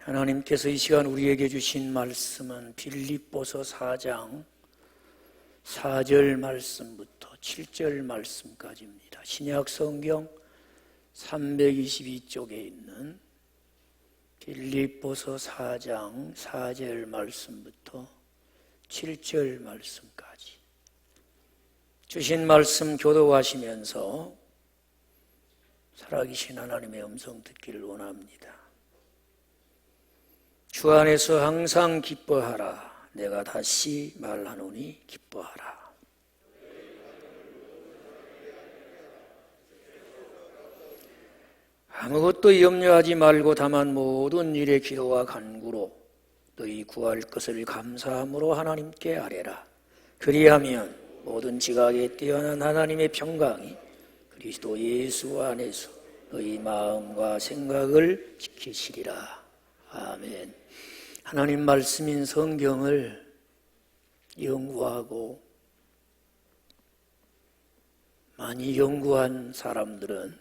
하나님께서 이 시간 우리에게 주신 말씀은 빌립보서 4장 4절 말씀부터 7절 말씀까지입니다. 신약 성경 322쪽에 있는 빌립보서 4장 4절 말씀부터 7절 말씀까지 주신 말씀 교독하시면서 살아계신 하나님의 음성 듣기를 원합니다. 주 안에서 항상 기뻐하라. 내가 다시 말하노니 기뻐하라. 아무것도 염려하지 말고 다만 모든 일에 기도와 간구로 너희 구할 것을 감사함으로 하나님께 아뢰라. 그리하면 모든 지각에 뛰어난 하나님의 평강이 그리스도 예수 안에서 너희 마음과 생각을 지키시리라. 아멘. 하나님 말씀인 성경을 연구하고 많이 연구한 사람들은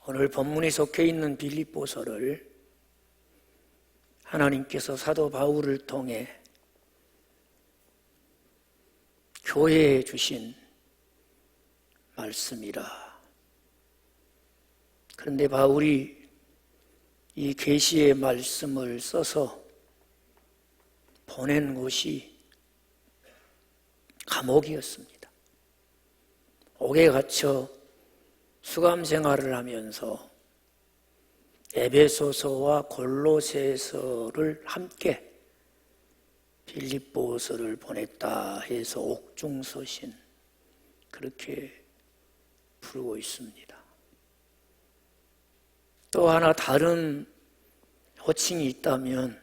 오늘 본문이 속해 있는 빌립보서를 하나님께서 사도 바울을 통해 교회에 주신 말씀이라. 그런데 바울이 이 계시의 말씀을 써서 보낸 곳이 감옥이었습니다. 옥에 갇혀 수감 생활을 하면서 에베소서와 골로새서를 함께 빌립보서를 보냈다 해서 옥중서신 그렇게 부르고 있습니다. 또 하나 다른 호칭이 있다면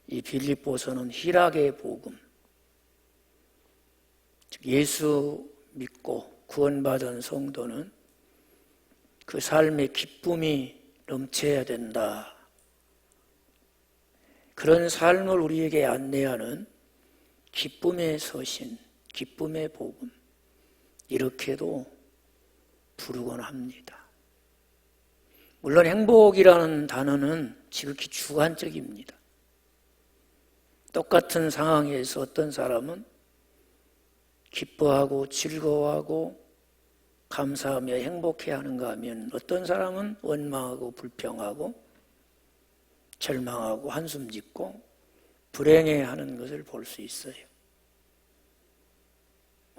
이 빌립보서는 희락의 복음, 즉 예수 믿고 구원받은 성도는 그 삶에 기쁨이 넘쳐야 된다. 그런 삶을 우리에게 안내하는 기쁨의 서신, 기쁨의 복음, 이렇게도 부르곤 합니다. 물론 행복이라는 단어는 지극히 주관적입니다. 똑같은 상황에서 어떤 사람은 기뻐하고 즐거워하고 감사하며 행복해하는가 하면 어떤 사람은 원망하고 불평하고 절망하고 한숨 짓고 불행해하는 것을 볼 수 있어요.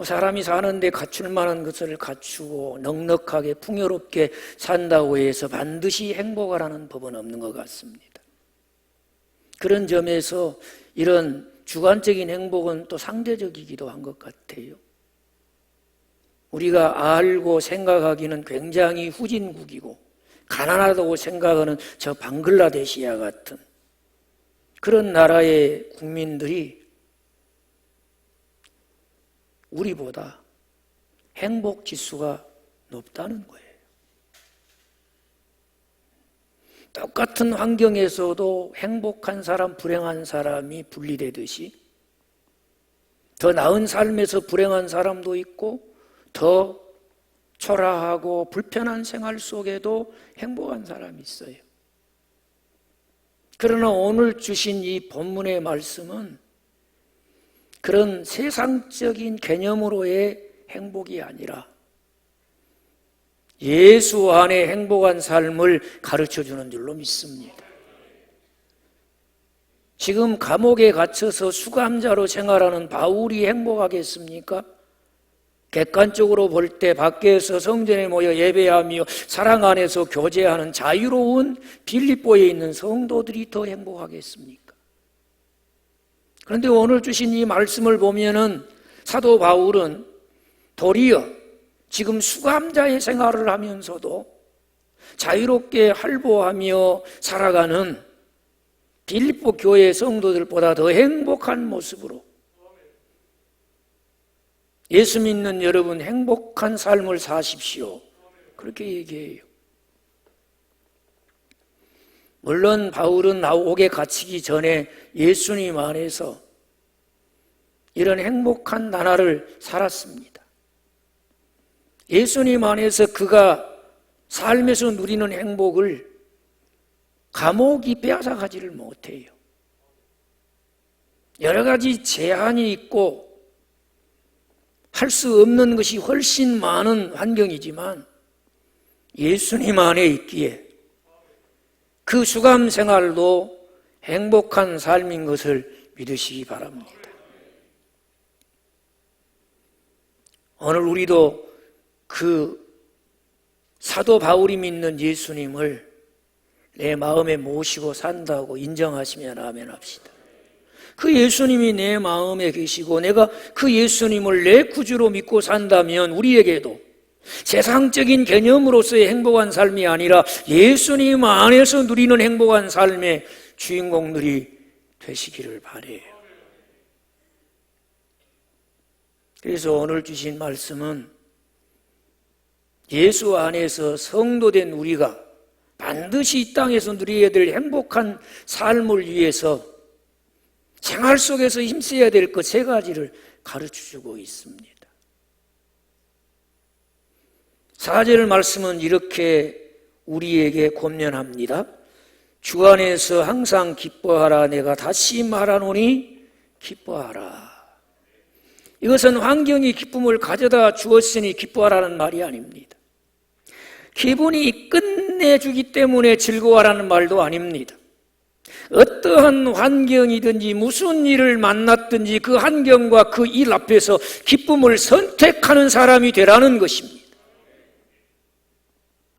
사람이 사는데 갖출 만한 것을 갖추고 넉넉하게 풍요롭게 산다고 해서 반드시 행복하라는 법은 없는 것 같습니다. 그런 점에서 이런 주관적인 행복은 또 상대적이기도 한 것 같아요. 우리가 알고 생각하기는 굉장히 후진국이고 가난하다고 생각하는 저 방글라데시아 같은 그런 나라의 국민들이 우리보다 행복 지수가 높다는 거예요. 똑같은 환경에서도 행복한 사람, 불행한 사람이 분리되듯이 더 나은 삶에서 불행한 사람도 있고 더 초라하고 불편한 생활 속에도 행복한 사람이 있어요. 그러나 오늘 주신 이 본문의 말씀은 그런 세상적인 개념으로의 행복이 아니라 예수 안에 행복한 삶을 가르쳐주는 줄로 믿습니다. 지금 감옥에 갇혀서 수감자로 생활하는 바울이 행복하겠습니까? 객관적으로 볼 때 밖에서 성전에 모여 예배하며 사랑 안에서 교제하는 자유로운 빌립보에 있는 성도들이 더 행복하겠습니까? 그런데 오늘 주신 이 말씀을 보면은 사도 바울은 도리어 지금 수감자의 생활을 하면서도 자유롭게 활보하며 살아가는 빌립보 교회 성도들보다 더 행복한 모습으로 예수 믿는 여러분 행복한 삶을 사십시오. 그렇게 얘기해요. 물론 바울은 옥에 갇히기 전에 예수님 안에서 이런 행복한 나날을 살았습니다. 예수님 안에서 그가 삶에서 누리는 행복을 감옥이 빼앗아가지를 못해요. 여러 가지 제한이 있고 할 수 없는 것이 훨씬 많은 환경이지만 예수님 안에 있기에 그 수감 생활도 행복한 삶인 것을 믿으시기 바랍니다. 오늘 우리도 그 사도 바울이 믿는 예수님을 내 마음에 모시고 산다고 인정하시면 아멘 합시다. 그 예수님이 내 마음에 계시고 내가 그 예수님을 내 구주로 믿고 산다면 우리에게도 세상적인 개념으로서의 행복한 삶이 아니라 예수님 안에서 누리는 행복한 삶의 주인공들이 되시기를 바라요. 그래서 오늘 주신 말씀은 예수 안에서 성도된 우리가 반드시 이 땅에서 누려야 될 행복한 삶을 위해서 생활 속에서 힘써야 될 것 세 가지를 가르쳐주고 있습니다. 4절 말씀은 이렇게 우리에게 권면합니다. 주 안에서 항상 기뻐하라. 내가 다시 말하노니 기뻐하라. 이것은 환경이 기쁨을 가져다 주었으니 기뻐하라는 말이 아닙니다. 기분이 끝내주기 때문에 즐거워하라는 말도 아닙니다. 어떠한 환경이든지 무슨 일을 만났든지 그 환경과 그 일 앞에서 기쁨을 선택하는 사람이 되라는 것입니다.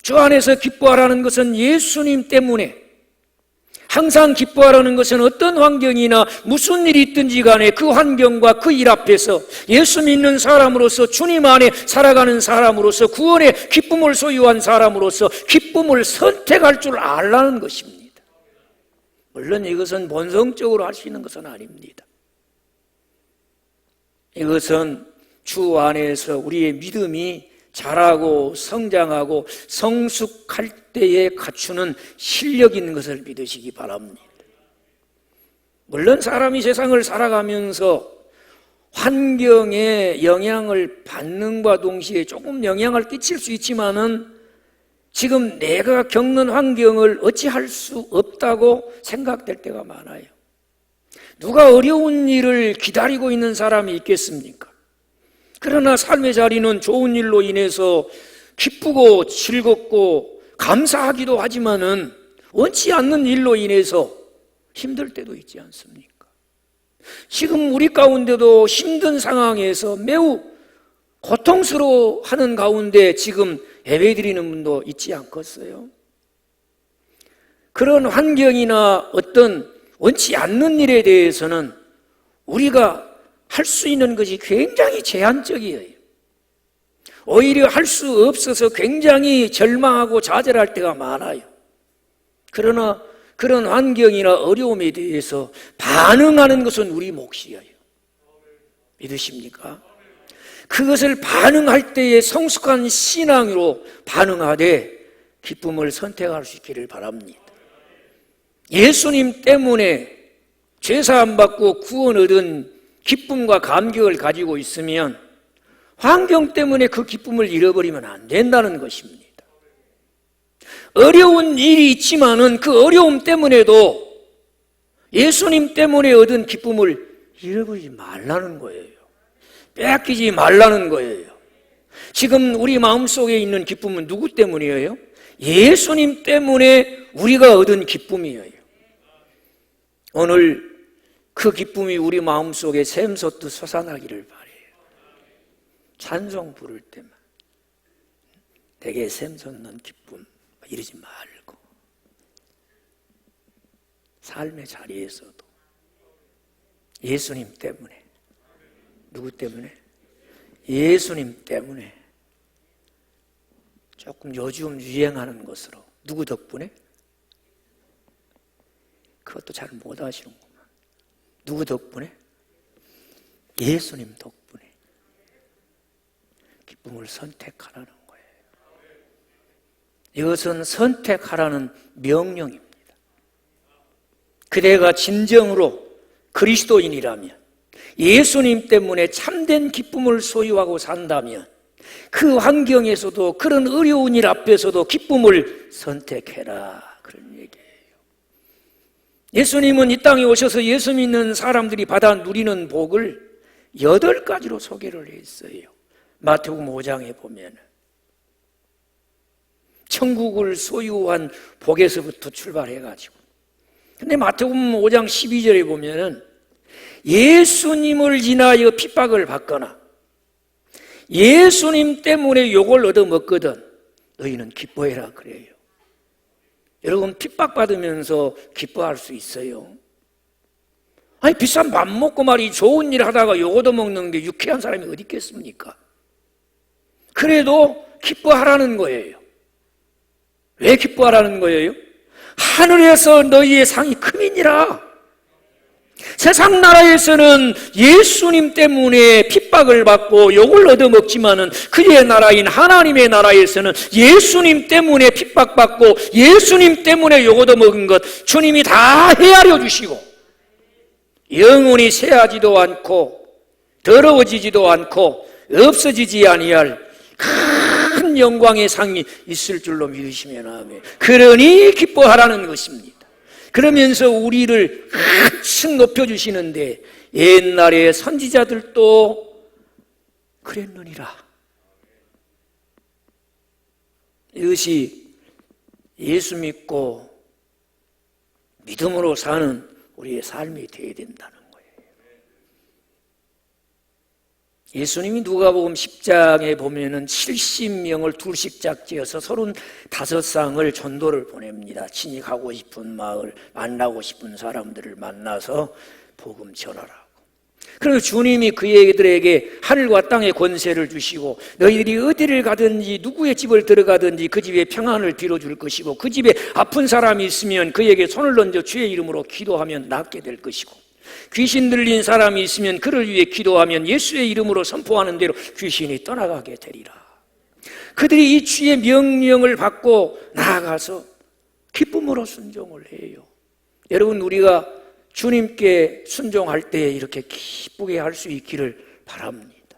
주 안에서 기뻐하라는 것은 예수님 때문에, 항상 기뻐하라는 것은 어떤 환경이나 무슨 일이 있든지 간에 그 환경과 그 일 앞에서 예수 믿는 사람으로서, 주님 안에 살아가는 사람으로서, 구원의 기쁨을 소유한 사람으로서 기쁨을 선택할 줄 알라는 것입니다. 물론 이것은 본성적으로 할 수 있는 것은 아닙니다. 이것은 주 안에서 우리의 믿음이 자라고 성장하고 성숙할 때에 갖추는 실력인 것을 믿으시기 바랍니다. 물론 사람이 세상을 살아가면서 환경에 영향을 받는 것과 동시에 조금 영향을 끼칠 수 있지만은 지금 내가 겪는 환경을 어찌할 수 없다고 생각될 때가 많아요. 누가 어려운 일을 기다리고 있는 사람이 있겠습니까? 그러나 삶의 자리는 좋은 일로 인해서 기쁘고 즐겁고 감사하기도 하지만은 원치 않는 일로 인해서 힘들 때도 있지 않습니까? 지금 우리 가운데도 힘든 상황에서 매우 고통스러워하는 가운데 지금 예배드리는 분도 있지 않겠어요? 그런 환경이나 어떤 원치 않는 일에 대해서는 우리가 할 수 있는 것이 굉장히 제한적이에요. 오히려 할 수 없어서 굉장히 절망하고 좌절할 때가 많아요. 그러나 그런 환경이나 어려움에 대해서 반응하는 것은 우리 몫이에요. 믿으십니까? 그것을 반응할 때에 성숙한 신앙으로 반응하되 기쁨을 선택할 수 있기를 바랍니다. 예수님 때문에 죄사함 받고 구원 얻은 기쁨과 감격을 가지고 있으면 환경 때문에 그 기쁨을 잃어버리면 안 된다는 것입니다. 어려운 일이 있지만은 그 어려움 때문에도 예수님 때문에 얻은 기쁨을 잃어버리지 말라는 거예요. 빼앗기지 말라는 거예요. 지금 우리 마음속에 있는 기쁨은 누구 때문이에요? 예수님 때문에 우리가 얻은 기쁨이에요. 오늘 그 기쁨이 우리 마음속에 샘솟듯 솟아나기를 바라요. 찬송 부를 때만 되게 샘솟는 기쁨 이러지 말고 삶의 자리에서도 예수님 때문에, 누구 때문에? 예수님 때문에 조금 요즘 유행하는 것으로, 누구 덕분에? 그것도 잘 못 아시는구만. 누구 덕분에? 예수님 덕분에 기쁨을 선택하라는 거예요. 이것은 선택하라는 명령입니다. 그대가 진정으로 그리스도인이라면, 예수님 때문에 참된 기쁨을 소유하고 산다면 그 환경에서도, 그런 어려운 일 앞에서도 기쁨을 선택해라, 그런 얘기예요. 예수님은 이 땅에 오셔서 예수 믿는 사람들이 받아 누리는 복을 8가지로 소개를 했어요. 마태복음 5장에 보면 천국을 소유한 복에서부터 출발해가지고, 근데 마태복음 5장 12절에 보면은 예수님을 인하여 핍박을 받거나 예수님 때문에 욕을 얻어먹거든 너희는 기뻐해라 그래요. 여러분, 핍박받으면서 기뻐할 수 있어요? 아니, 비싼 밥 먹고 말이 좋은 일 하다가 욕 얻어먹는 게 유쾌한 사람이 어디 있겠습니까? 그래도 기뻐하라는 거예요. 왜 기뻐하라는 거예요? 하늘에서 너희의 상이 크민이라. 세상 나라에서는 예수님 때문에 핍박을 받고 욕을 얻어먹지만은 그의 나라인 하나님의 나라에서는 예수님 때문에 핍박받고 예수님 때문에 욕 얻어먹은 것 주님이 다 헤아려 주시고 영원히 새하지도 않고 더러워지지도 않고 없어지지 아니할 큰 영광의 상이 있을 줄로 믿으시면 아멘. 그러니 기뻐하라는 것입니다. 그러면서 우리를 한층 높여주시는데 옛날에 선지자들도 그랬느니라. 이것이 예수 믿고 믿음으로 사는 우리의 삶이 되어야 된다는 거예요. 예수님이 누가복음 10장에 보면은 70명을 둘씩 짝지어서 35쌍을 전도를 보냅니다. 친히 가고 싶은 마을, 만나고 싶은 사람들을 만나서 복음 전하라고. 그리고 주님이 그들에게 하늘과 땅의 권세를 주시고 너희들이 어디를 가든지 누구의 집을 들어가든지 그 집에 평안을 빌어줄 것이고 그 집에 아픈 사람이 있으면 그에게 손을 얹어 주의 이름으로 기도하면 낫게 될 것이고 귀신 들린 사람이 있으면 그를 위해 기도하면 예수의 이름으로 선포하는 대로 귀신이 떠나가게 되리라. 그들이 이 주의 명령을 받고 나아가서 기쁨으로 순종을 해요. 여러분, 우리가 주님께 순종할 때 이렇게 기쁘게 할 수 있기를 바랍니다.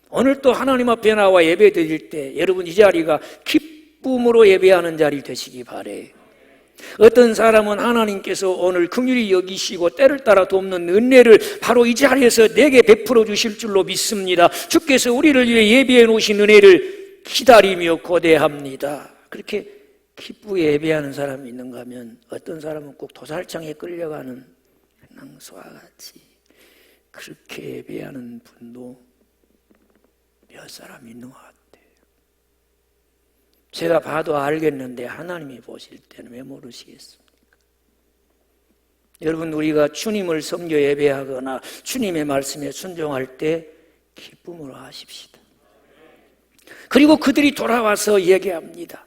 오늘 또 하나님 앞에 나와 예배 드릴 때 여러분 이 자리가 기쁨으로 예배하는 자리 되시기 바래요. 어떤 사람은 하나님께서 오늘 긍휼히 여기시고 때를 따라 돕는 은혜를 바로 이 자리에서 내게 베풀어 주실 줄로 믿습니다. 주께서 우리를 위해 예비해 놓으신 은혜를 기다리며 고대합니다. 그렇게 기쁘게 예배하는 사람이 있는가 하면 어떤 사람은 꼭 도살장에 끌려가는 낭소와 같이 그렇게 예배하는 분도 몇 사람 있는 것 같아요. 제가 봐도 알겠는데 하나님이 보실 때는 왜 모르시겠습니까? 여러분, 우리가 주님을 섬겨 예배하거나 주님의 말씀에 순종할 때 기쁨으로 하십시다. 그리고 그들이 돌아와서 얘기합니다.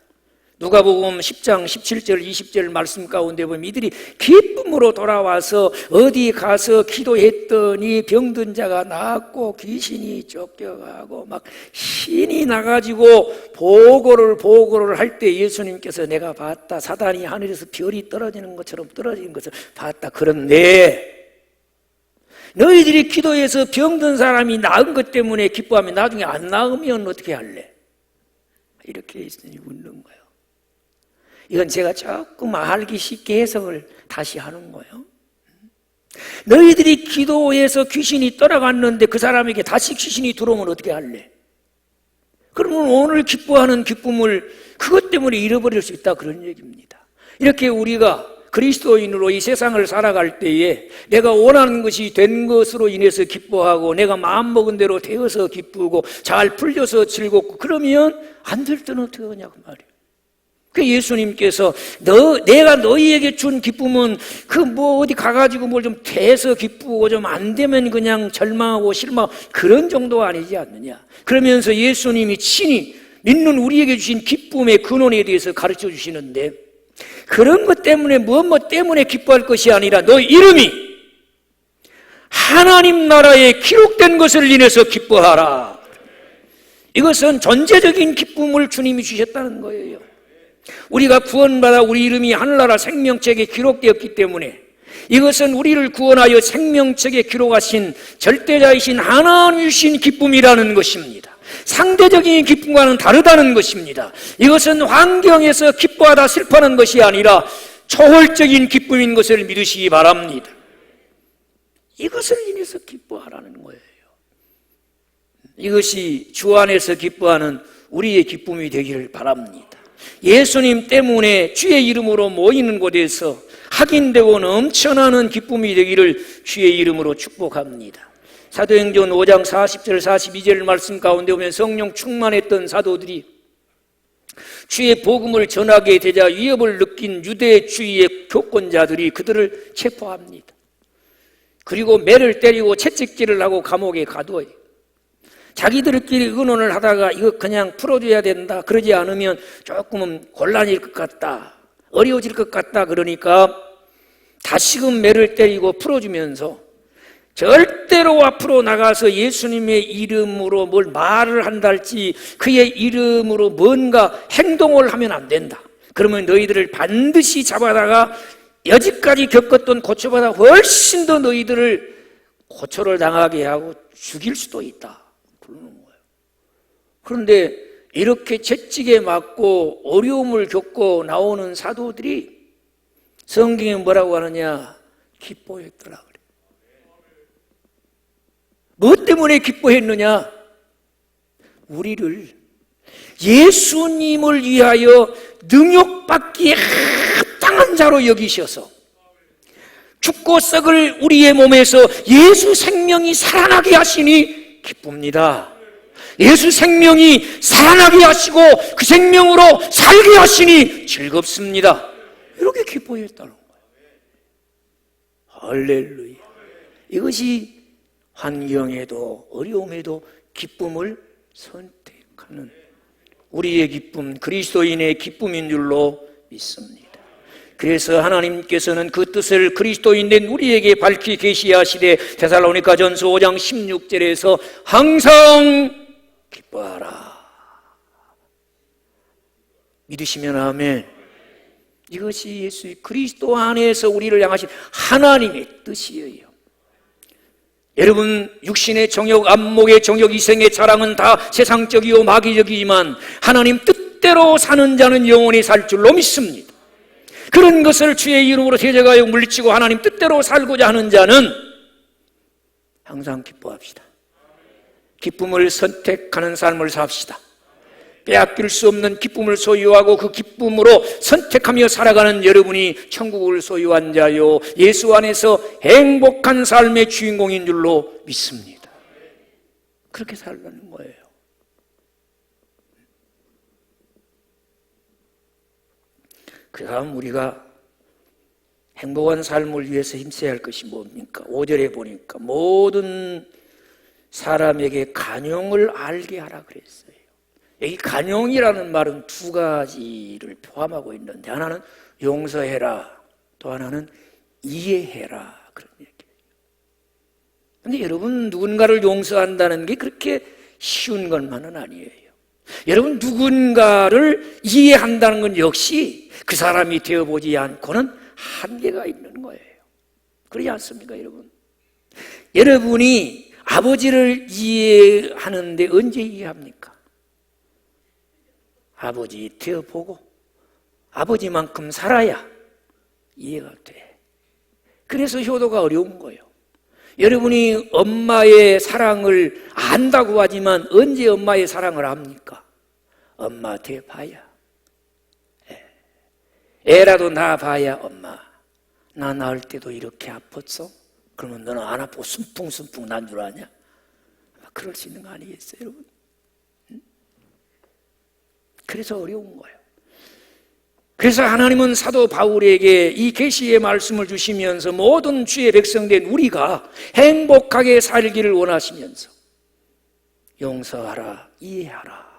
누가복음 10장 17절 20절 말씀 가운데 보면 이들이 기쁨으로 돌아와서 어디 가서 기도했더니 병든 자가 나았고 귀신이 쫓겨가고 막 신이 나가지고 보고를 할 때 예수님께서 내가 봤다. 사단이 하늘에서 별이 떨어지는 것처럼 떨어지는 것을 봤다. 그런데 너희들이 기도해서 병든 사람이 나은 것 때문에 기뻐하면 나중에 안 나으면 어떻게 할래? 이렇게 예수님이 묻는 거예요. 이건 제가 조금 알기 쉽게 해석을 다시 하는 거예요. 너희들이 기도해서 귀신이 떠나갔는데 그 사람에게 다시 귀신이 들어오면 어떻게 할래? 그러면 오늘 기뻐하는 기쁨을 그것 때문에 잃어버릴 수 있다, 그런 얘기입니다. 이렇게 우리가 그리스도인으로 이 세상을 살아갈 때에 내가 원하는 것이 된 것으로 인해서 기뻐하고 내가 마음먹은 대로 되어서 기쁘고 잘 풀려서 즐겁고 그러면 안 될 때는 어떻게 하냐고 말이에요. 그 예수님께서 내가 너희에게 준 기쁨은 그 뭐 어디 가가지고 뭘 좀 돼서 기쁘고 좀 안 되면 그냥 절망하고 실망하고 그런 정도가 아니지 않느냐. 그러면서 예수님이 친히 믿는 우리에게 주신 기쁨의 근원에 대해서 가르쳐 주시는데 그런 것 때문에 무엇 때문에 기뻐할 것이 아니라 너희 이름이 하나님 나라에 기록된 것을 인해서 기뻐하라. 이것은 전제적인 기쁨을 주님이 주셨다는 거예요. 우리가 구원받아 우리 이름이 하늘나라 생명책에 기록되었기 때문에 이것은 우리를 구원하여 생명책에 기록하신 절대자이신 하나님 주신 기쁨이라는 것입니다. 상대적인 기쁨과는 다르다는 것입니다. 이것은 환경에서 기뻐하다 슬퍼하는 것이 아니라 초월적인 기쁨인 것을 믿으시기 바랍니다. 이것을 인해서 기뻐하라는 거예요. 이것이 주 안에서 기뻐하는 우리의 기쁨이 되기를 바랍니다. 예수님 때문에 주의 이름으로 모이는 곳에서 확인되고 넘쳐나는 기쁨이 되기를 주의 이름으로 축복합니다. 사도행전 5장 40절 42절 말씀 가운데 보면 성령 충만했던 사도들이 주의 복음을 전하게 되자 위협을 느낀 유대주의의 교권자들이 그들을 체포합니다. 그리고 매를 때리고 채찍질을 하고 감옥에 가둬요. 자기들끼리 의논을 하다가 이거 그냥 풀어줘야 된다, 그러지 않으면 조금은 곤란일 것 같다, 어려워질 것 같다, 그러니까 다시금 매를 때리고 풀어주면서 절대로 앞으로 나가서 예수님의 이름으로 뭘 말을 한달지 그의 이름으로 뭔가 행동을 하면 안 된다. 그러면 너희들을 반드시 잡아다가 여지까지 겪었던 고초보다 훨씬 더 너희들을 고초를 당하게 하고 죽일 수도 있다, 그러는 거예요. 그런데 이렇게 채찍에 맞고 어려움을 겪고 나오는 사도들이 성경에 뭐라고 하느냐? 기뻐했더라 그래요. 뭐 때문에 기뻐했느냐? 우리를 예수님을 위하여 능욕받기에 합당한 자로 여기셔서 죽고 썩을 우리의 몸에서 예수 생명이 살아나게 하시니 기쁩니다. 예수 생명이 살아나게 하시고 그 생명으로 살게 하시니 즐겁습니다. 이렇게 기뻐했다는 거예요. 할렐루야. 이것이 환경에도 어려움에도 기쁨을 선택하는 우리의 기쁨, 그리스도인의 기쁨인 줄로 믿습니다. 그래서 하나님께서는 그 뜻을 그리스도인된 우리에게 밝히 계시하시되 데살로니가전서 5장 16절에서 항상 기뻐하라. 믿으시면 아멘. 이것이 예수의 그리스도 안에서 우리를 향하신 하나님의 뜻이에요. 여러분, 육신의 정욕, 안목의 정욕, 이생의 자랑은 다 세상적이요 마귀적이지만 하나님 뜻대로 사는 자는 영원히 살 줄로 믿습니다. 그런 것을 주의 이름으로 대적하여 물리치고 하나님 뜻대로 살고자 하는 자는 항상 기뻐합시다. 기쁨을 선택하는 삶을 삽시다. 빼앗길 수 없는 기쁨을 소유하고 그 기쁨으로 선택하며 살아가는 여러분이 천국을 소유한 자요, 예수 안에서 행복한 삶의 주인공인 줄로 믿습니다. 그렇게 살라는 거예요. 그 다음 우리가 행복한 삶을 위해서 힘써야 할 것이 뭡니까? 5절에 보니까 모든 사람에게 간용을 알게 하라 그랬어요. 여기 간용이라는 말은 두 가지를 포함하고 있는데 하나는 용서해라, 또 하나는 이해해라, 그런 얘기예요. 그런데 여러분, 누군가를 용서한다는 게 그렇게 쉬운 것만은 아니에요. 여러분, 누군가를 이해한다는 건 역시 그 사람이 되어보지 않고는 한계가 있는 거예요. 그러지 않습니까, 여러분? 여러분이 아버지를 이해하는데 언제 이해합니까? 아버지 되어보고 아버지만큼 살아야 이해가 돼. 그래서 효도가 어려운 거예요. 여러분이 엄마의 사랑을 안다고 하지만 언제 엄마의 사랑을 압니까? 엄마 돼봐야, 애라도 낳아봐야 엄마, 나 낳을 때도 이렇게 아팠어? 그러면 너는 안 아프고 순풍순풍 난 줄 아냐? 그럴 수 있는 거 아니겠어요, 여러분? 그래서 어려운 거예요. 그래서 하나님은 사도 바울에게 이 계시의 말씀을 주시면서 모든 주의 백성된 우리가 행복하게 살기를 원하시면서 용서하라, 이해하라.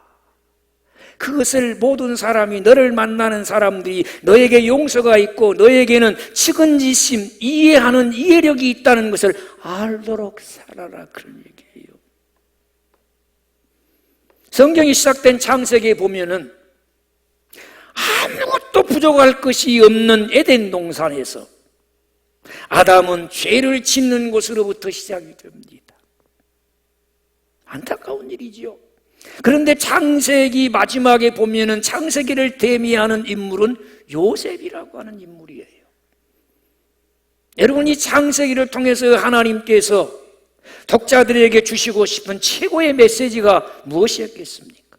그것을 모든 사람이, 너를 만나는 사람들이 너에게 용서가 있고 너에게는 측은지심, 이해하는 이해력이 있다는 것을 알도록 살아라, 그런 얘기예요. 성경이 시작된 창세기에 보면은 아무것도 부족할 것이 없는 에덴 동산에서 아담은 죄를 짓는 곳으로부터 시작이 됩니다. 안타까운 일이지요. 그런데 창세기 마지막에 보면은 창세기를 대미하는 인물은 요셉이라고 하는 인물이에요. 여러분, 이 창세기를 통해서 하나님께서 독자들에게 주시고 싶은 최고의 메시지가 무엇이었겠습니까?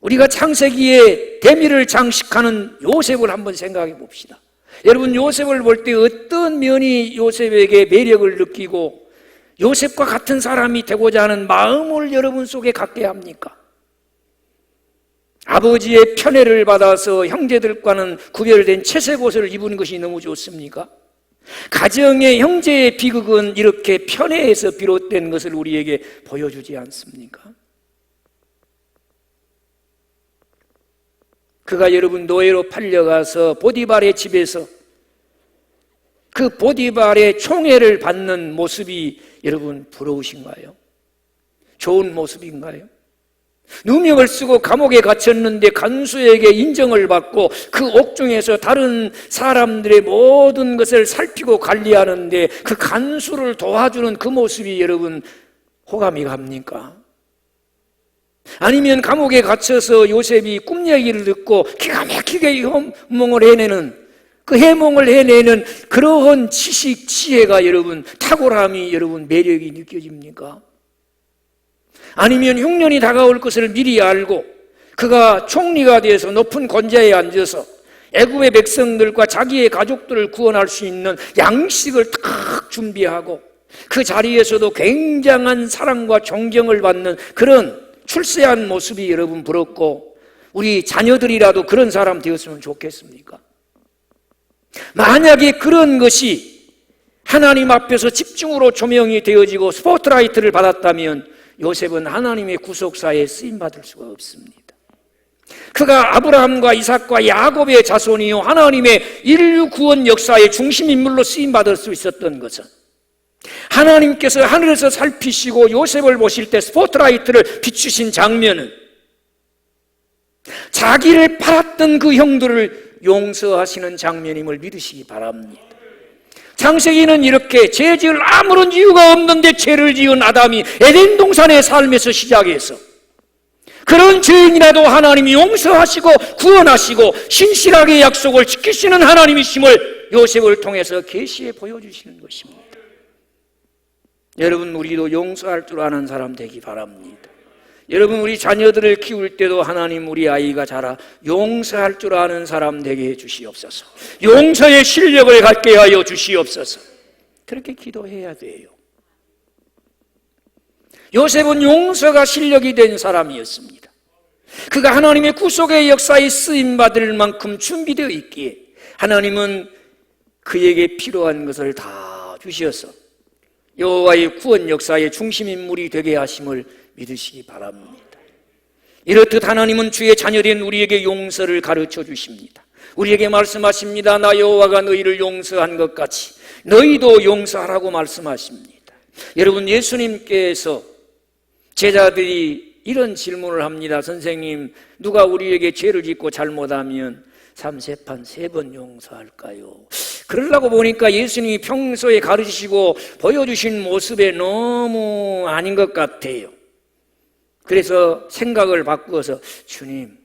우리가 창세기에 대미를 장식하는 요셉을 한번 생각해 봅시다. 여러분, 요셉을 볼 때 어떤 면이 요셉에게 매력을 느끼고 요셉과 같은 사람이 되고자 하는 마음을 여러분 속에 갖게 합니까? 아버지의 편애를 받아서 형제들과는 구별된 채색 옷을 입은 것이 너무 좋습니까? 가정의 형제의 비극은 이렇게 편애에서 비롯된 것을 우리에게 보여주지 않습니까? 그가 여러분 노예로 팔려가서 보디발의 집에서 그 보디발의 총애를 받는 모습이 여러분 부러우신가요? 좋은 모습인가요? 누명을 쓰고 감옥에 갇혔는데 간수에게 인정을 받고 그 옥중에서 다른 사람들의 모든 것을 살피고 관리하는데 그 간수를 도와주는 그 모습이 여러분 호감이 갑니까? 아니면 감옥에 갇혀서 요셉이 꿈 얘기를 듣고 기가 막히게 해몽을 해내는 그 해몽을 해내는 그러한 지식, 지혜가 여러분 탁월함이 여러분 매력이 느껴집니까? 아니면 흉년이 다가올 것을 미리 알고 그가 총리가 되어서 높은 권좌에 앉아서 애굽의 백성들과 자기의 가족들을 구원할 수 있는 양식을 탁 준비하고 그 자리에서도 굉장한 사랑과 존경을 받는 그런 출세한 모습이 여러분 부럽고 우리 자녀들이라도 그런 사람 되었으면 좋겠습니까? 만약에 그런 것이 하나님 앞에서 집중으로 조명이 되어지고 스포트라이트를 받았다면 요셉은 하나님의 구속사에 쓰임받을 수가 없습니다. 그가 아브라함과 이삭과 야곱의 자손이요 하나님의 인류 구원 역사의 중심인물로 쓰임받을 수 있었던 것은 하나님께서 하늘에서 살피시고 요셉을 보실 때 스포트라이트를 비추신 장면은 자기를 팔았던 그 형들을 용서하시는 장면임을 믿으시기 바랍니다. 창세기는 이렇게 죄 지을 아무런 이유가 없는데 죄를 지은 아담이 에덴 동산의 삶에서 시작해서 그런 죄인이라도 하나님이 용서하시고 구원하시고 신실하게 약속을 지키시는 하나님이심을 요셉을 통해서 계시해 보여주시는 것입니다. 여러분, 우리도 용서할 줄 아는 사람 되기 바랍니다. 여러분, 우리 자녀들을 키울 때도 하나님 우리 아이가 자라 용서할 줄 아는 사람 되게 해주시옵소서. 용서의 실력을 갖게 하여 주시옵소서. 그렇게 기도해야 돼요. 요셉은 용서가 실력이 된 사람이었습니다. 그가 하나님의 구속의 역사에 쓰임받을 만큼 준비되어 있기에 하나님은 그에게 필요한 것을 다 주셔서 여호와의 구원 역사의 중심인물이 되게 하심을 믿으시기 바랍니다. 이렇듯 하나님은 주의 자녀된 우리에게 용서를 가르쳐 주십니다. 우리에게 말씀하십니다. 나 여호와가 너희를 용서한 것 같이 너희도 용서하라고 말씀하십니다. 여러분, 예수님께서 제자들이 이런 질문을 합니다. 선생님, 누가 우리에게 죄를 짓고 잘못하면 삼세판 3번 용서할까요? 그러려고 보니까 예수님이 평소에 가르치시고 보여주신 모습에 너무 아닌 것 같아요. 그래서 생각을 바꾸어서 주님,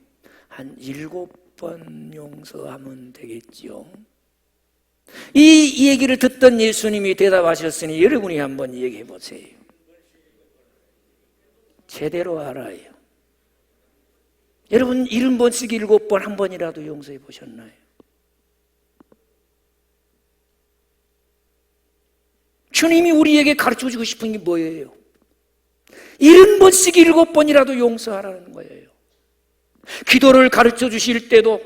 한 7번 용서하면 되겠죠? 이 얘기를 듣던 예수님이 대답하셨으니 여러분이 한번 얘기해 보세요. 제대로 알아요. 여러분, 70번씩 7번 한 번이라도 용서해 보셨나요? 주님이 우리에게 가르쳐주고 싶은 게 뭐예요? 70번씩 7번이라도 용서하라는 거예요. 기도를 가르쳐 주실 때도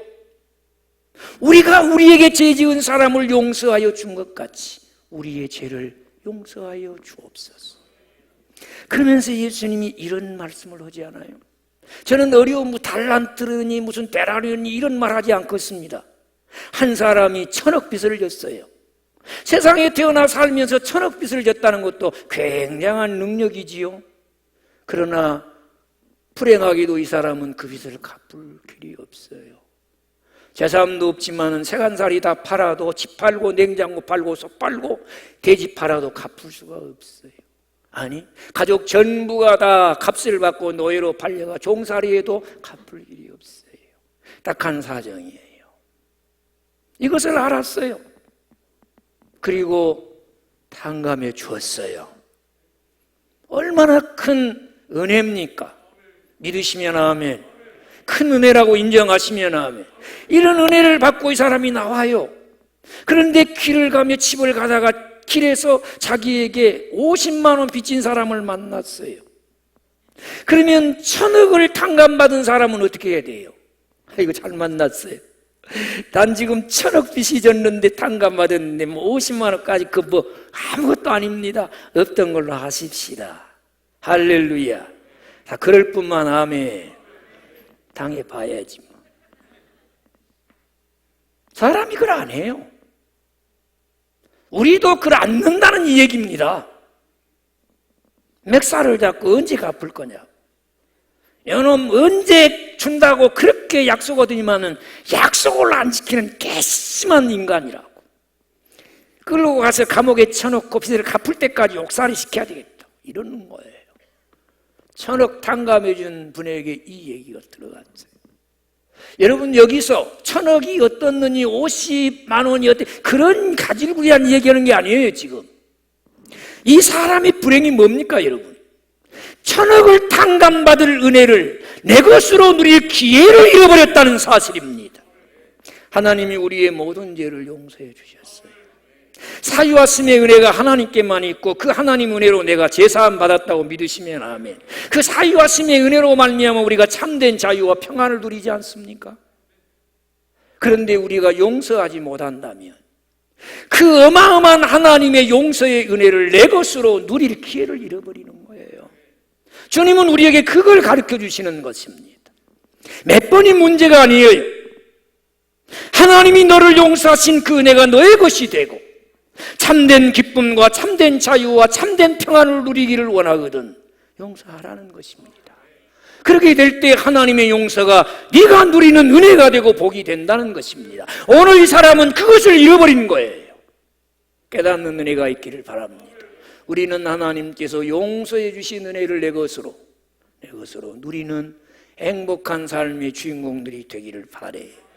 우리가 우리에게 죄 지은 사람을 용서하여 준 것 같이 우리의 죄를 용서하여 주옵소서. 그러면서 예수님이 이런 말씀을 하지 않아요? 저는 어려운 달란트니 무슨 데나리온이 이런 말 하지 않겠습니다. 한 사람이 1000억 빚을 졌어요. 세상에 태어나 살면서 1000억 빚을 졌다는 것도 굉장한 능력이지요. 그러나 불행하게도 이 사람은 그 빚을 갚을 길이 없어요. 재산도 없지만은 세간살이 다 팔아도 집 팔고 냉장고 팔고 소 팔고 돼지 팔아도 갚을 수가 없어요. 아니, 가족 전부가 다 값을 받고 노예로 팔려가 종살이해도 갚을 일이 없어요. 딱한 사정이에요. 이것을 알았어요. 그리고 탕감해 주었어요. 얼마나 큰 은혜입니까? 믿으시면 아멘. 큰 은혜라고 인정하시면 아멘. 이런 은혜를 받고 이 사람이 나와요. 그런데 길을 가며 집을 가다가 길에서 자기에게 50만 원 빚진 사람을 만났어요. 그러면 1,000억을 탕감받은 사람은 어떻게 해야 돼요? 이거 잘 만났어요. 난 지금 1,000억 빚이 졌는데 탕감받았는데 50만 원까지 아무것도 아닙니다. 없던 걸로 하십시다. 할렐루야. 다 그럴 뿐만 아멘. 당해봐야지 뭐. 사람이 그걸 안 해요. 우리도 그걸 안 넣는다는 이 얘기입니다. 맥살을 잡고 언제 갚을 거냐. 요놈 언제 준다고 그렇게 약속하더니만은 약속을 안 지키는 괘씸한 인간이라고. 끌고 가서 감옥에 쳐놓고 빚을 갚을 때까지 욕살이 시켜야 되겠다. 이러는 거예요. 1,000억 탕감해준 분에게 이 얘기가 들어갔어요. 여러분, 여기서 1,000억이 어떻느니 50만 원이 그런 가지구리한 얘기하는 게 아니에요. 지금 이 사람의 불행이 뭡니까 여러분? 1,000억을 탕감받을 은혜를 내 것으로 누릴 기회를 잃어버렸다는 사실입니다. 하나님이 우리의 모든 죄를 용서해 주셨어요. 사유와 sm의 은혜가 하나님께만 있고 그 하나님 은혜로 내가 제사함 받았다고 믿으시면 아멘. 그 사유와 sm의 은혜로 말미암아 우리가 참된 자유와 평안을 누리지 않습니까? 그런데 우리가 용서하지 못한다면 그 어마어마한 하나님의 용서의 은혜를 내 것으로 누릴 기회를 잃어버리는 거예요. 주님은 우리에게 그걸 가르쳐 주시는 것입니다. 몇 번이 문제가 아니에요. 하나님이 너를 용서하신 그 은혜가 너의 것이 되고 참된 기쁨과 참된 자유와 참된 평안을 누리기를 원하거든 용서하라는 것입니다. 그렇게 될 때 하나님의 용서가 네가 누리는 은혜가 되고 복이 된다는 것입니다. 오늘 이 사람은 그것을 잃어버린 거예요. 깨닫는 은혜가 있기를 바랍니다. 우리는 하나님께서 용서해 주신 은혜를 내 것으로 누리는 행복한 삶의 주인공들이 되기를 바라요.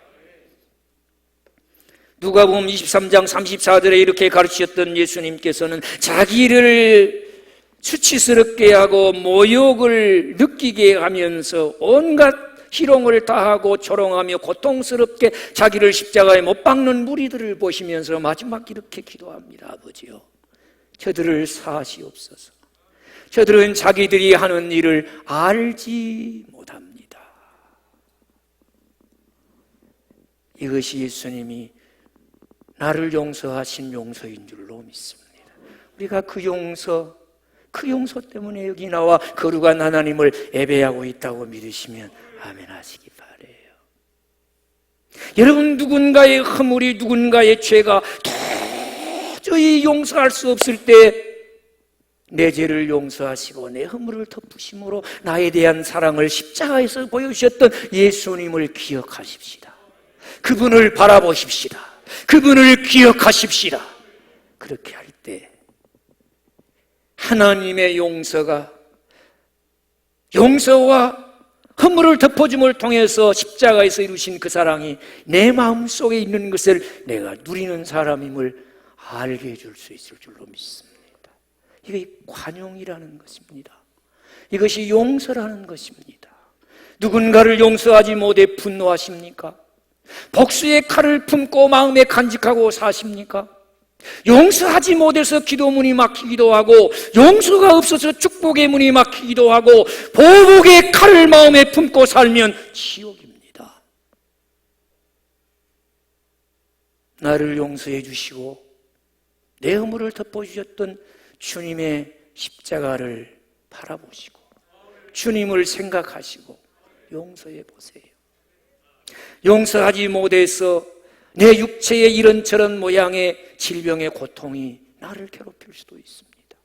누가복음 23장 34절에 이렇게 가르치셨던 예수님께서는 자기를 수치스럽게 하고 모욕을 느끼게 하면서 온갖 희롱을 다하고 조롱하며 고통스럽게 자기를 십자가에 못 박는 무리들을 보시면서 마지막 이렇게 기도합니다. 아버지요, 저들을 사하시옵소서. 저들은 자기들이 하는 일을 알지 못합니다. 이것이 예수님이 나를 용서하신 용서인 줄로 믿습니다. 우리가 그 용서 때문에 여기 나와 거룩한 하나님을 예배하고 있다고 믿으시면 아멘 하시기 바라요. 여러분, 누군가의 허물이 누군가의 죄가 도저히 용서할 수 없을 때 내 죄를 용서하시고 내 허물을 덮으심으로 나에 대한 사랑을 십자가에서 보여주셨던 예수님을 기억하십시다. 그분을 바라보십시다. 그분을 기억하십시다. 그렇게 할 때 하나님의 용서와 허물을 덮어줌을 통해서 십자가에서 이루신 그 사랑이 내 마음속에 있는 것을 내가 누리는 사람임을 알게 해줄 수 있을 줄로 믿습니다. 이게 관용이라는 것입니다. 이것이 용서라는 것입니다. 누군가를 용서하지 못해 분노하십니까? 복수의 칼을 품고 마음에 간직하고 사십니까? 용서하지 못해서 기도문이 막히기도 하고 용서가 없어서 축복의 문이 막히기도 하고 보복의 칼을 마음에 품고 살면 지옥입니다. 나를 용서해 주시고 내 허물을 덮어주셨던 주님의 십자가를 바라보시고 주님을 생각하시고 용서해 보세요. 용서하지 못해서 내 육체의 이런저런 모양의 질병의 고통이 나를 괴롭힐 수도 있습니다.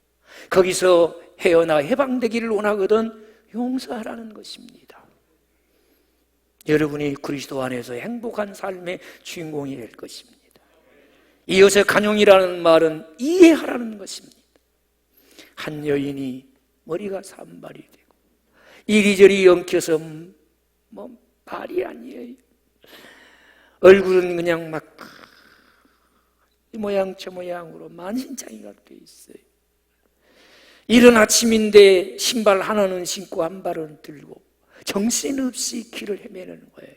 거기서 헤어나 해방되기를 원하거든 용서하라는 것입니다. 여러분이 그리스도 안에서 행복한 삶의 주인공이 될 것입니다. 이것의 간용이라는 말은 이해하라는 것입니다. 한 여인이 머리가 산발이 되고 이리저리 엉켜서 말이 아니에요. 얼굴은 그냥 막 이 모양 저 모양으로 만신창이가 돼 있어요. 이른 아침인데 신발 하나는 신고 한 발은 들고 정신없이 길을 헤매는 거예요.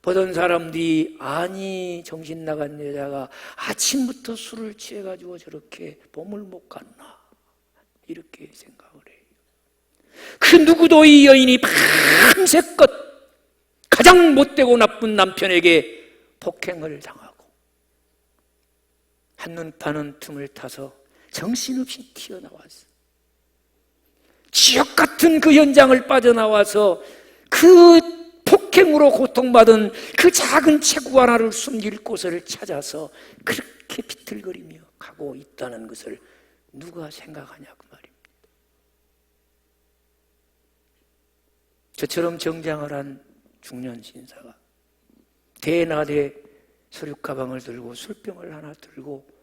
보던 사람들이 아니 정신 나간 여자가 아침부터 술을 취해가지고 저렇게 봄을 못 갔나 이렇게 생각을 해요. 그 누구도 이 여인이 밤새껏 가장 못되고 나쁜 남편에게 폭행을 당하고 한눈 파는 틈을 타서 정신없이 튀어나왔어. 지옥 같은 그 현장을 빠져나와서 그 폭행으로 고통받은 그 작은 체구 하나를 숨길 곳을 찾아서 그렇게 비틀거리며 가고 있다는 것을 누가 생각하냐 그 말입니다. 저처럼 정장을 한 중년 신사가 대낮에 서류 가방을 들고 술병을 하나 들고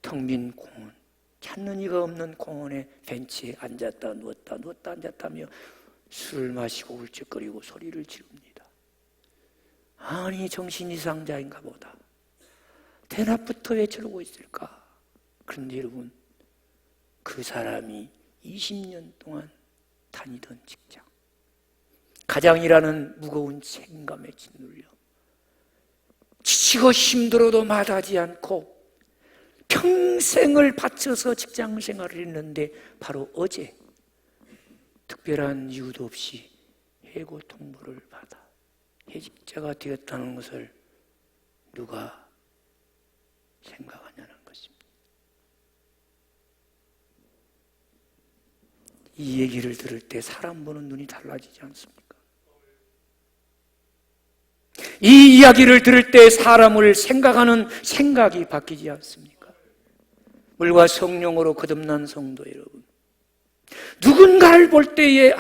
텅 빈 공원, 찾는 이가 없는 공원에 벤치에 앉았다 누웠다 누웠다 앉았다며 술을 마시고 울적거리고 소리를 지릅니다. 아니 정신 이상자인가 보다. 대낮부터 왜 저러고 있을까? 그런데 여러분, 그 사람이 20년 동안 다니던 직장, 가장이라는 무거운 책임감에 짓눌려 지치고 힘들어도 마다하지 않고 평생을 바쳐서 직장 생활을 했는데 바로 어제 특별한 이유도 없이 해고 통보를 받아 해직자가 되었다는 것을 누가 생각하냐는 것입니다. 이 얘기를 들을 때 사람 보는 눈이 달라지지 않습니까? 이 이야기를 들을 때 사람을 생각하는 생각이 바뀌지 않습니까? 물과 성령으로 거듭난 성도 여러분, 누군가를 볼 때에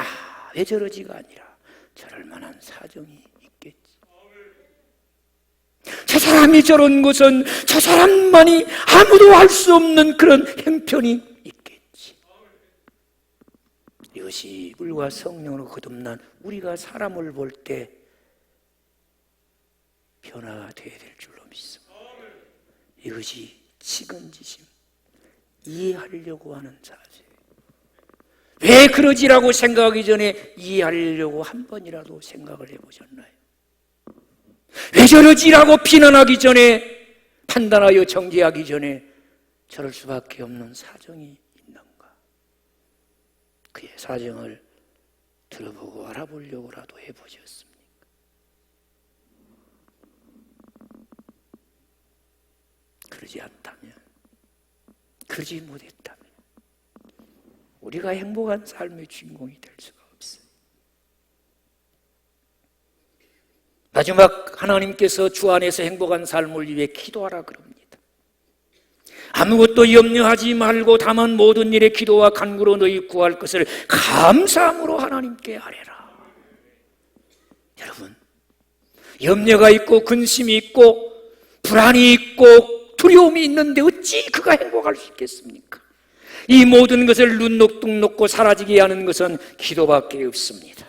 왜 저러지가 아니라 저럴 만한 사정이 있겠지. 저 사람이 저런 것은 저 사람만이 아무도 알 수 없는 그런 형편이 있겠지. 이것이 물과 성령으로 거듭난 우리가 사람을 볼 때 변화가 되어야 될 줄로 믿습니다. 이것이 측은지심, 이해하려고 하는 자세. 왜 그러지라고 생각하기 전에 이해하려고 한 번이라도 생각을 해보셨나요? 왜 저러지라고 비난하기 전에, 판단하여 정죄하기 전에 저럴 수밖에 없는 사정이 있는가? 그의 사정을 들어보고 알아보려고라도 해보셨습니까? 그러지 않다면, 그러지 못했다면 우리가 행복한 삶의 주인공이 될 수가 없어요. 마지막 하나님께서 주 안에서 행복한 삶을 위해 기도하라 그럽니다. 아무것도 염려하지 말고 다만 모든 일에 기도와 간구로 너희 구할 것을 감사함으로 하나님께 아뢰라. 여러분, 염려가 있고 근심이 있고 불안이 있고 두려움이 있는데 어찌 그가 행복할 수 있겠습니까? 이 모든 것을 눈 녹뚝 녹고 사라지게 하는 것은 기도밖에 없습니다.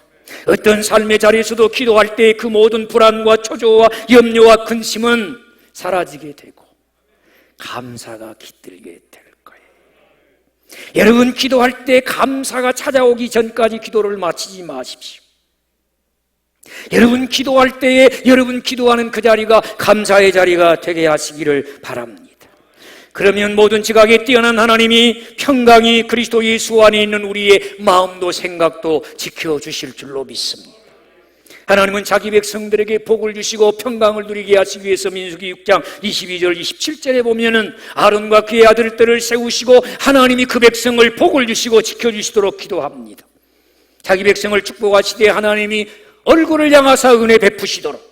어떤 삶의 자리에서도 기도할 때 그 모든 불안과 초조와 염려와 근심은 사라지게 되고 감사가 깃들게 될 거예요. 여러분, 기도할 때 감사가 찾아오기 전까지 기도를 마치지 마십시오. 여러분, 기도할 때에 여러분 기도하는 그 자리가 감사의 자리가 되게 하시기를 바랍니다. 그러면 모든 지각에 뛰어난 하나님이 평강이 그리스도 예수 안에 있는 우리의 마음도 생각도 지켜주실 줄로 믿습니다. 하나님은 자기 백성들에게 복을 주시고 평강을 누리게 하시기 위해서 민수기 6장 22절 27절에 보면은 아론과 그의 아들들을 세우시고 하나님이 그 백성을 복을 주시고 지켜주시도록 기도합니다. 자기 백성을 축복하시되 하나님이 얼굴을 향하사 은혜 베푸시도록,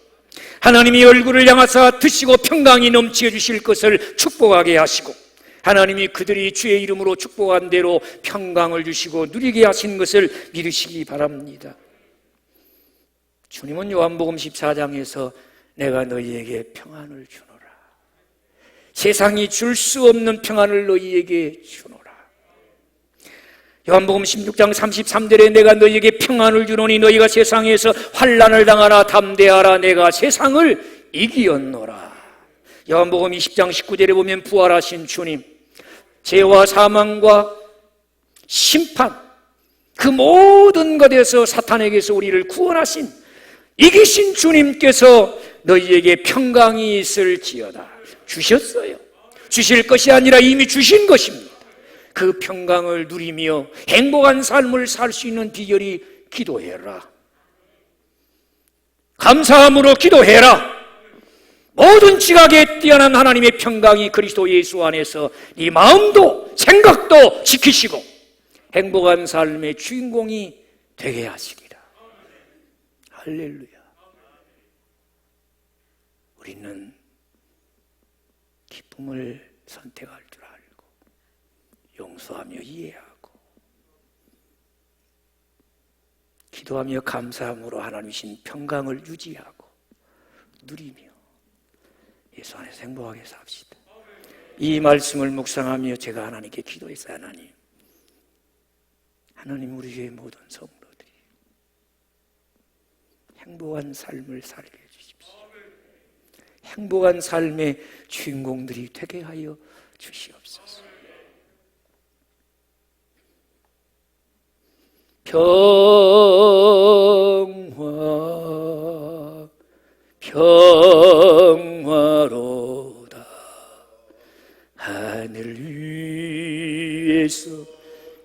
하나님이 얼굴을 향하사 드시고 평강이 넘치게 주실 것을 축복하게 하시고, 하나님이 그들이 주의 이름으로 축복한 대로 평강을 주시고 누리게 하신 것을 믿으시기 바랍니다. 주님은 요한복음 14장에서 내가 너희에게 평안을 주노라, 세상이 줄 수 없는 평안을 너희에게 주노라, 요한복음 16장 33절에 내가 너희에게 평안을 주노니 너희가 세상에서 환난을 당하나 담대하라 내가 세상을 이기었노라. 요한복음 20장 19절에 보면 부활하신 주님, 죄와 사망과 심판, 그 모든 것에서 사탄에게서 우리를 구원하신 이기신 주님께서 너희에게 평강이 있을지어다 주셨어요. 주실 것이 아니라 이미 주신 것입니다. 그 평강을 누리며 행복한 삶을 살 수 있는 비결이 기도해라. 감사함으로 기도해라. 모든 지각에 뛰어난 하나님의 평강이 그리스도 예수 안에서 네 마음도 생각도 지키시고 행복한 삶의 주인공이 되게 하시리라. 할렐루야. 우리는 기쁨을 선택할 줄 알고 용서하며 이해하고 기도하며 감사함으로 하나님 주신 평강을 유지하고 누리며 예수 안에서 행복하게 삽시다. 이 말씀을 묵상하며 제가 하나님께 기도했어요. 하나님 우리 교회 모든 성도들이 행복한 삶을 살게 해주십시오. 행복한 삶의 주인공들이 되게 하여 주시옵소서. 평화로다 하늘 위에서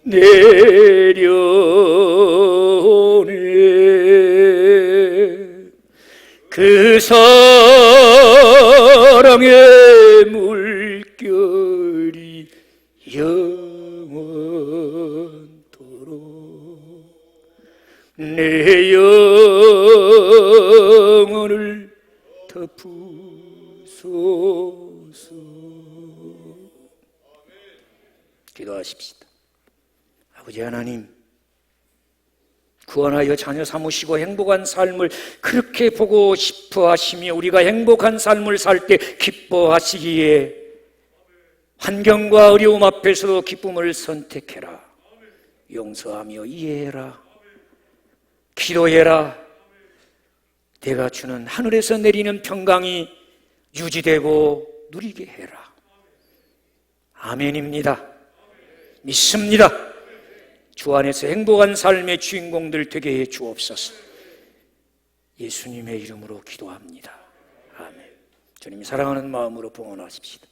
내려오네. 그 사랑의 물결이 영원토록 내 영혼을 덮으소서. 기도하십시다. 아버지 하나님, 구원하여 자녀 삼으시고 행복한 삶을 그렇게 보고 싶어 하시며 우리가 행복한 삶을 살 때 기뻐하시기에 환경과 어려움 앞에서도 기쁨을 선택해라. 용서하며 이해해라. 기도해라. 내가 주는 하늘에서 내리는 평강이 유지되고 누리게 해라. 아멘입니다. 믿습니다. 주 안에서 행복한 삶의 주인공들 되게 해 주옵소서. 예수님의 이름으로 기도합니다. 아멘. 주님 사랑하는 마음으로 봉헌하십시다.